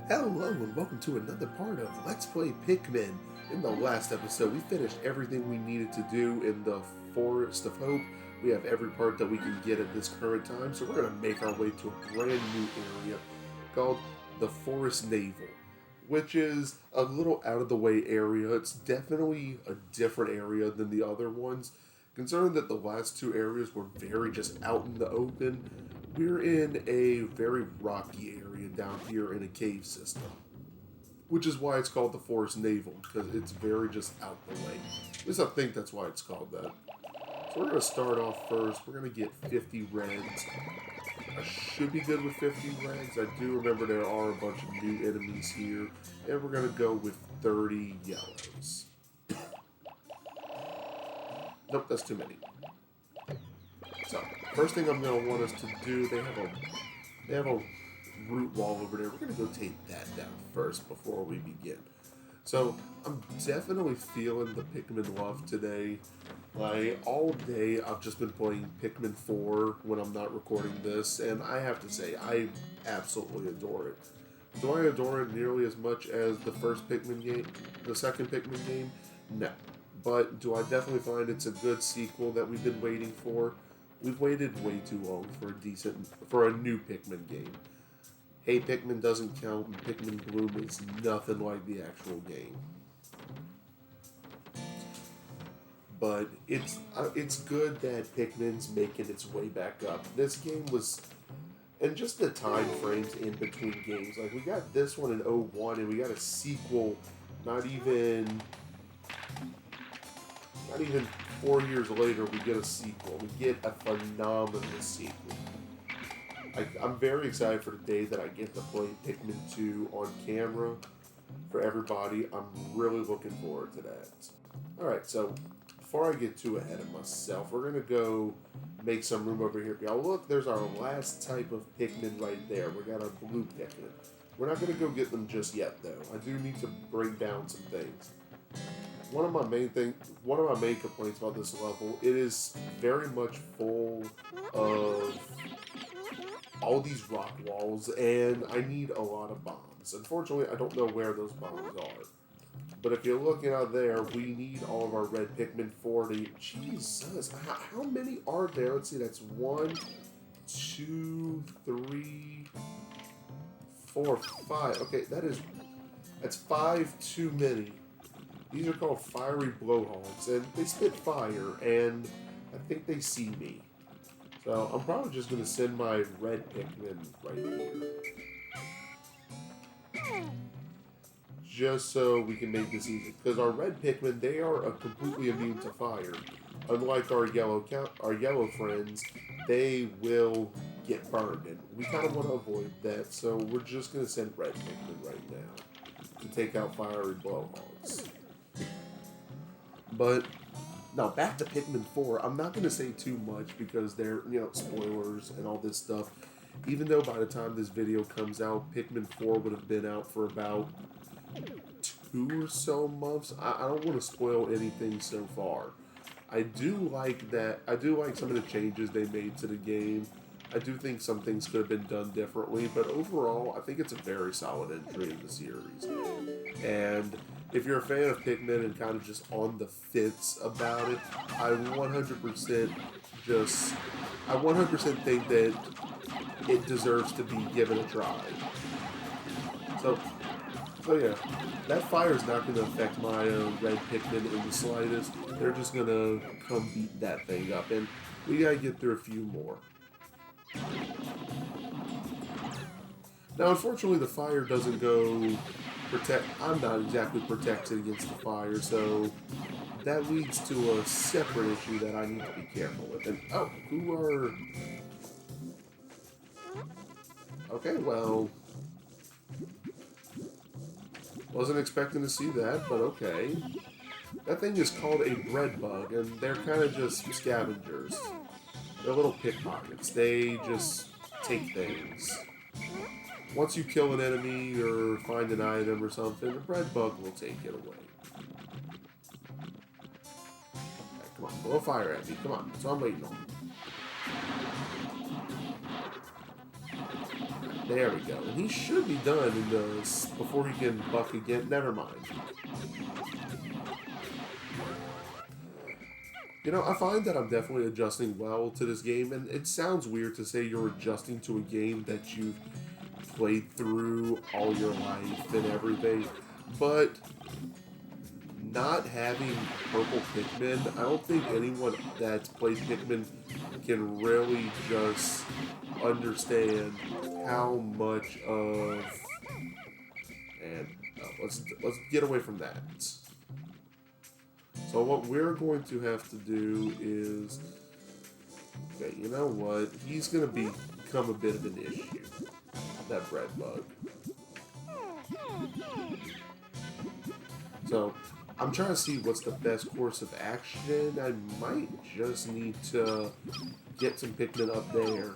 Hello and welcome to another part of Let's Play Pikmin. In the last episode, we finished everything we needed to do in the Forest of Hope. We have every part that we can get at this current time, so we're going to make our way to a brand new area called the Forest Navel, which is a little out of the way area. It's definitely a different area than the other ones. Considering that the last two areas were very just out in the open, we're in a very rocky area down here in a cave system, which is why it's called the Forest Navel, because it's very just out the way. At least I think that's why it's called that. So we're going to start off first. We're going to get 50 reds. I should be good with 50 reds. I do remember there are a bunch of new enemies here, and we're going to go with 30 yellows. Nope, that's too many. So, first thing I'm going to want us to do, they have a root wall over there. We're going to go take that down first before we begin. So, I'm definitely feeling the Pikmin love today. Like, all day I've just been playing Pikmin 4 when I'm not recording this, and I have to say, I absolutely adore it. Do I adore it nearly as much as the first Pikmin game, the second Pikmin game? No. But do I definitely find it's a good sequel that we've been waiting for? We've waited way too long for a new Pikmin game. Hey, Pikmin doesn't count, and Pikmin Bloom is nothing like the actual game. But it's good that Pikmin's making its way back up. This game was, and just the time frames in between games. Like, we got this one in '01, and we got a sequel not even 4 years later, we get a sequel. We get a phenomenal sequel. I'm very excited for the day that I get to play Pikmin 2 on camera for everybody. I'm really looking forward to that. Alright, so before I get too ahead of myself, we're going to go make some room over here. Y'all look, there's our last type of Pikmin right there. We got our blue Pikmin. We're not going to go get them just yet, though. I do need to bring down some things. One of my main complaints about this level, it is very much full of all these rock walls, and I need a lot of bombs. Unfortunately, I don't know where those bombs are. But if you're looking out there, we need all of our red Pikmin 40. Jesus, how many are there? Let's see, that's 1, 2, 3, 4, 5. Okay, that's 5 too many. These are called fiery blowhogs, and they spit fire, and I think they see me. So I'm probably just going to send my red Pikmin right here. Just so we can make this easy. Because our red Pikmin, they are completely immune to fire. Unlike our yellow friends, they will get burned, and we kind of want to avoid that, so we're just going to send red Pikmin right now to take out fiery blowhogs. But, now back to Pikmin 4, I'm not going to say too much because they're, spoilers and all this stuff. Even though by the time this video comes out, Pikmin 4 would have been out for about 2 or so months. I don't want to spoil anything so far. I do like some of the changes they made to the game. I do think some things could have been done differently, but overall, I think it's a very solid entry in the series. And if you're a fan of Pikmin and kind of just on the fence about it, I 100% think that it deserves to be given a try. So yeah, that fire is not going to affect my red Pikmin in the slightest. They're just going to come beat that thing up, and we got to get through a few more. Now, unfortunately, the fire doesn't go I'm not exactly protected against the fire, so that leads to a separate issue that I need to be careful with. And, okay, well, wasn't expecting to see that, but okay. That thing is called a bread bug, and they're kind of just scavengers. They're little pickpockets. They just take things. Once you kill an enemy or find an item or something, the bread bug will take it away. Right, come on, blow fire at me. Come on, that's what I'm waiting on. There we go. And he should be done in the, before he can buck again. Never mind. You know, I find that I'm definitely adjusting well to this game, and it sounds weird to say you're adjusting to a game that you've played through all your life and everything, but not having purple Pikmin, I don't think anyone that's played Pikmin can really just understand how much of... And let's get away from that. So what we're going to have to do is... Okay, you know what? He's going to become a bit of an issue. That bread bug. So, I'm trying to see what's the best course of action. I might just need to get some Pikmin up there.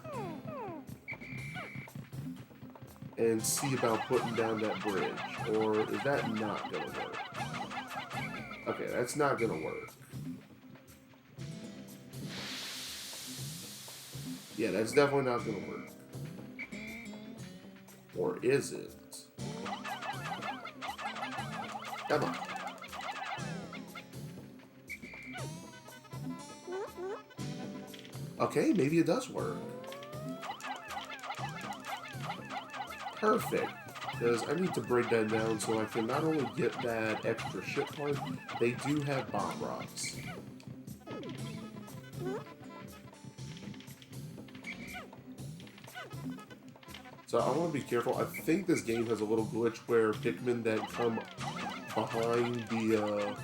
And see about putting down that bridge. Or is that not going to work? Okay, that's not going to work. Yeah, that's definitely not going to work. Or is it? Come on. Okay, maybe it does work. Perfect. Because I need to break that down so I can not only get that extra ship part, they do have bomb rocks. So I want to be careful. I think this game has a little glitch where Pikmin that come behind the,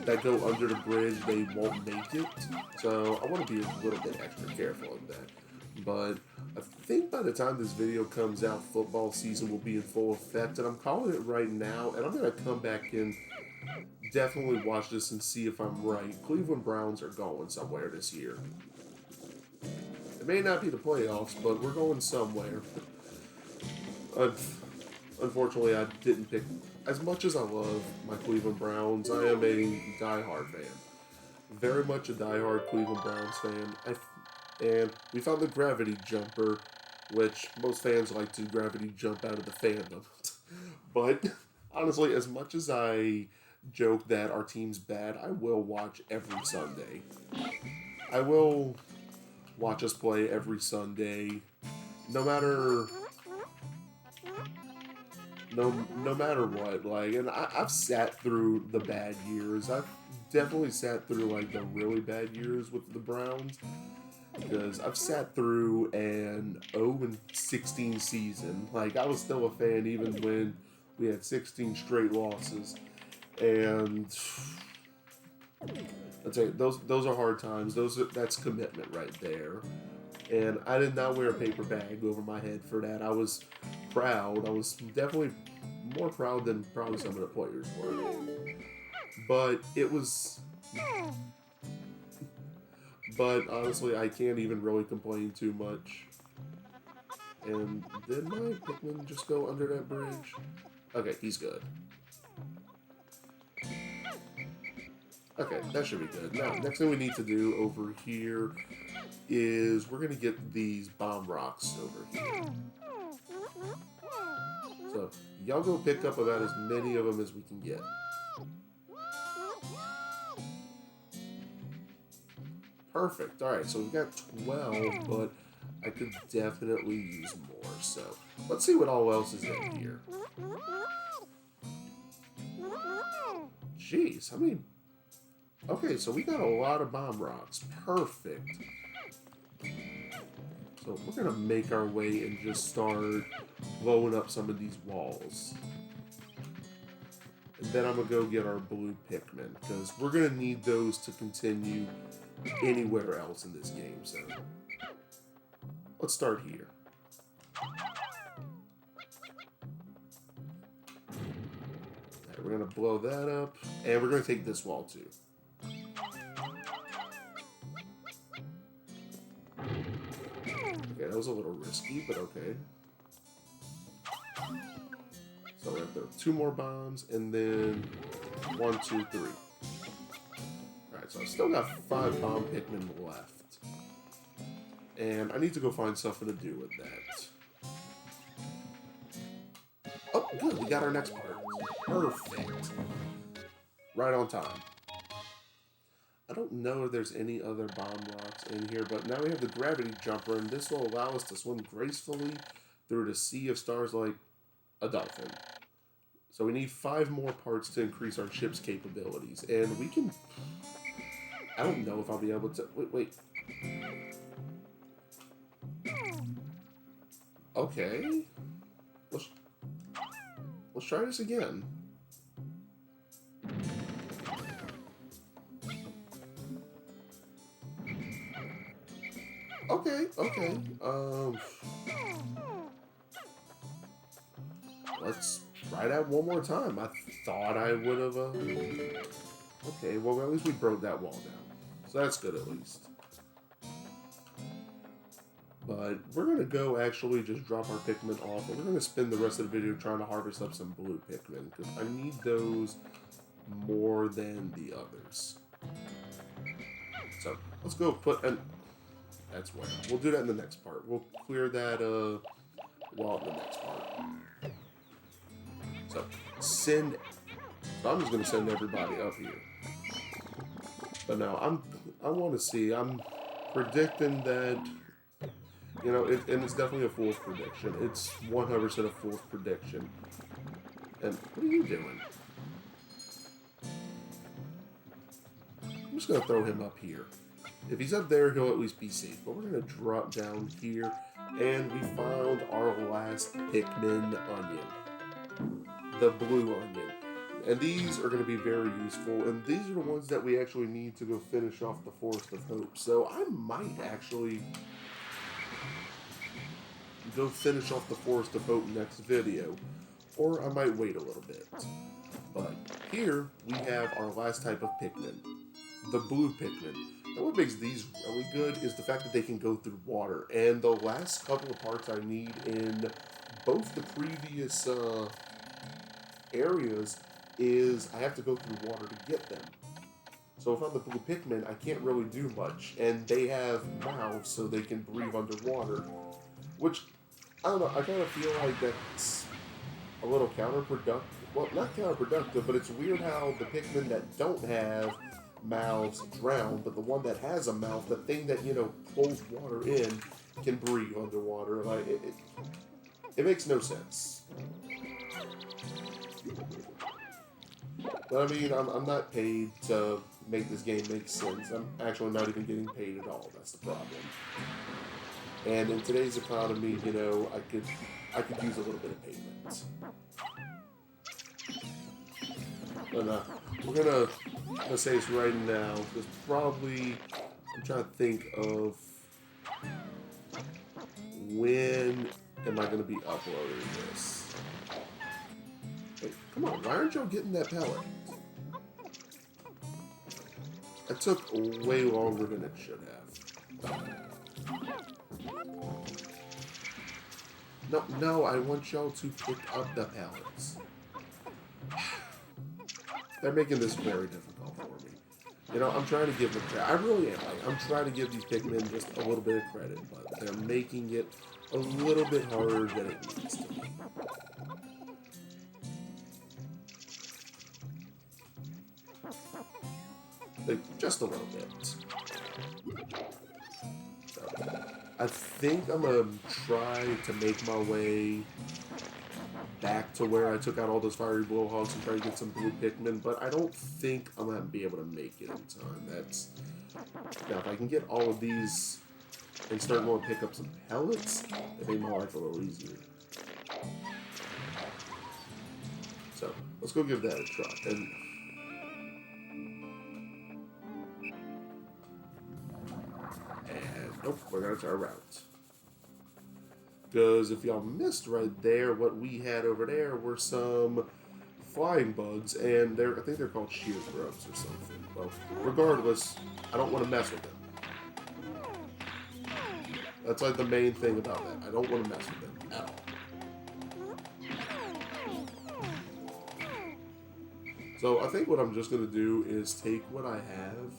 that go under the bridge, they won't make it. So I want to be a little bit extra careful in that. But I think by the time this video comes out, football season will be in full effect, and I'm calling it right now, and I'm going to come back and definitely watch this and see if I'm right. Cleveland Browns are going somewhere this year. It may not be the playoffs, but we're going somewhere. Unfortunately, I didn't pick... As much as I love my Cleveland Browns, I am a diehard fan. Very much a diehard Cleveland Browns fan. And we found the gravity jumper, which most fans like to gravity jump out of the fandom. But honestly, as much as I joke that our team's bad, I will watch every Sunday. I will watch us play every Sunday, no matter what. Like, and I've sat through the bad years. I've definitely sat through like the really bad years with the Browns. Because I've sat through an 0-16 season. Like, I was still a fan even when we had 16 straight losses. And I'd say those are hard times. That's commitment right there. And I did not wear a paper bag over my head for that. I was proud. I was definitely more proud than probably some of the players were. But it was... But honestly, I can't even really complain too much. And did my Pikmin just go under that bridge? Okay, he's good. Okay, that should be good. Now, next thing we need to do over here is we're going to get these bomb rocks over here. So, y'all go pick up about as many of them as we can get. Perfect. Alright, so we've got 12, but I could definitely use more. So, let's see what all else is in here. Jeez, how many... Okay, so we got a lot of bomb rocks. Perfect. So, we're going to make our way and just start blowing up some of these walls. And then I'm going to go get our blue Pikmin, because we're going to need those to continue anywhere else in this game, so let's start here. Right, we're gonna blow that up, and we're gonna take this wall too. Okay, that was a little risky, but okay. So we're gonna throw 2 more bombs, and then 1, 2, 3. Alright, so I've still got 5 bomb Pikmin left. And I need to go find something to do with that. Oh, good. We got our next part. Perfect. Right on time. I don't know if there's any other bomb rocks in here, but now we have the gravity jumper, and this will allow us to swim gracefully through the sea of stars like a dolphin. So we need 5 more parts to increase our ship's capabilities, and we can... I don't know if I'll be able to... Wait. Okay. Let's try this again. Okay. Let's try that one more time. I thought I would have, Okay, well, at least we broke that wall down. So that's good, at least. But we're going to go actually just drop our Pikmin off, and we're going to spend the rest of the video trying to harvest up some blue Pikmin, because I need those more than the others. So, let's go put an... That's where. We'll do that in the next part. We'll clear that wall in the next part. So, I'm just going to send everybody up here. But now, I want to see. I'm predicting that... You know, and it's definitely a fool's prediction. It's 100% a fool's prediction. And what are you doing? I'm just going to throw him up here. If he's up there, he'll at least be safe. But we're going to drop down here. And we found our last Pikmin onion. The blue onion. And these are going to be very useful. And these are the ones that we actually need to go finish off the Forest of Hope. So I might actually... go finish off the Forest of Hope next video, or I might wait a little bit. But here we have our last type of Pikmin, the blue Pikmin. And what makes these really good is the fact that they can go through water, and the last couple of parts I need in both the previous areas is I have to go through water to get them. So if I'm the blue Pikmin, I can't really do much, and they have mouths so they can breathe underwater, which, I don't know, I kind of feel like that's a little counterproductive. Well, not counterproductive, but it's weird how the Pikmin that don't have mouths drown, but the one that has a mouth, the thing that, you know, pulls water in, can breathe underwater. Like, it makes no sense. But I mean, I'm not paid to make this game make sense. I'm actually not even getting paid at all. That's the problem. And in today's economy, you know, I could use a little bit of payment. But we're gonna say this right now, because probably I'm trying to think of when am I gonna be uploading this. Hey, come on, why aren't y'all getting that pellet? It took way longer than it should have. No, I want y'all to pick up the pellets. They're making this very difficult for me. You know, I'm trying to give them credit. I really am. I'm trying to give these Pikmin just a little bit of credit, but they're making it a little bit harder than it needs to be. Like, just a little bit. I think I'm gonna try to make my way back to where I took out all those fiery blowhogs and try to get some blue Pikmin, but I don't think I'm gonna be able to make it in time. Now if I can get all of these and start going to pick up some pellets, it made my life a little easier. So let's go give that a try. And nope, we're gonna turn around. Because if y'all missed right there, what we had over there were some flying bugs, and I think they're called shear grubs or something. Well, regardless, I don't want to mess with them. That's like the main thing about that. I don't want to mess with them at all. So I think what I'm just going to do is take what I have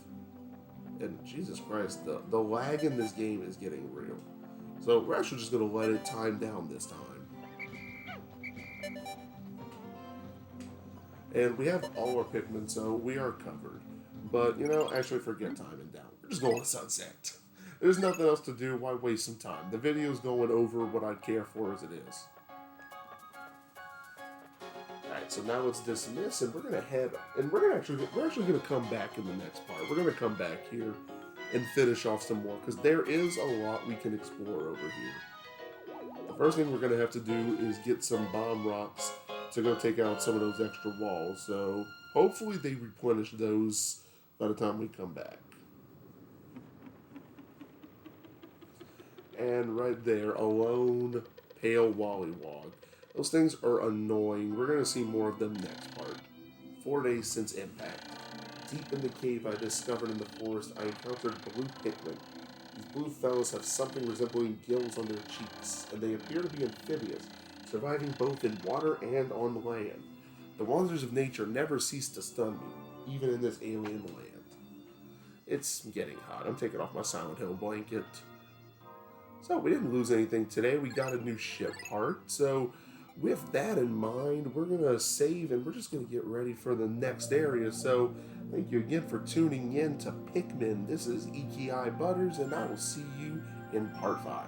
And Jesus Christ, the lag in this game is getting real. So we're actually just going to let it time down this time. And we have all our Pikmin, so we are covered. But, actually forget timing down. We're just going to sunset. There's nothing else to do. Why waste some time? The video's going over what I care for as it is. Alright, so now let's dismiss, and we're going to head, and we're actually going to come back in the next part. We're going to come back here and finish off some more, because there is a lot we can explore over here. The first thing we're going to have to do is get some bomb rocks to go take out some of those extra walls, so hopefully they replenish those by the time we come back. And right there, a lone pale Wollywog. Those things are annoying. We're going to see more of them next part. 4 days since impact. Deep in the cave I discovered in the forest, I encountered blue Pikmin. These blue fellows have something resembling gills on their cheeks, and they appear to be amphibious, surviving both in water and on land. The wonders of nature never cease to stun me, even in this alien land. It's getting hot. I'm taking off my Silent Hill blanket. So we didn't lose anything today. We got a new ship part, so with that in mind, we're going to save and we're just going to get ready for the next area. So thank you again for tuning in to Pikmin. This is EKI Butters, and I will see you in part 5.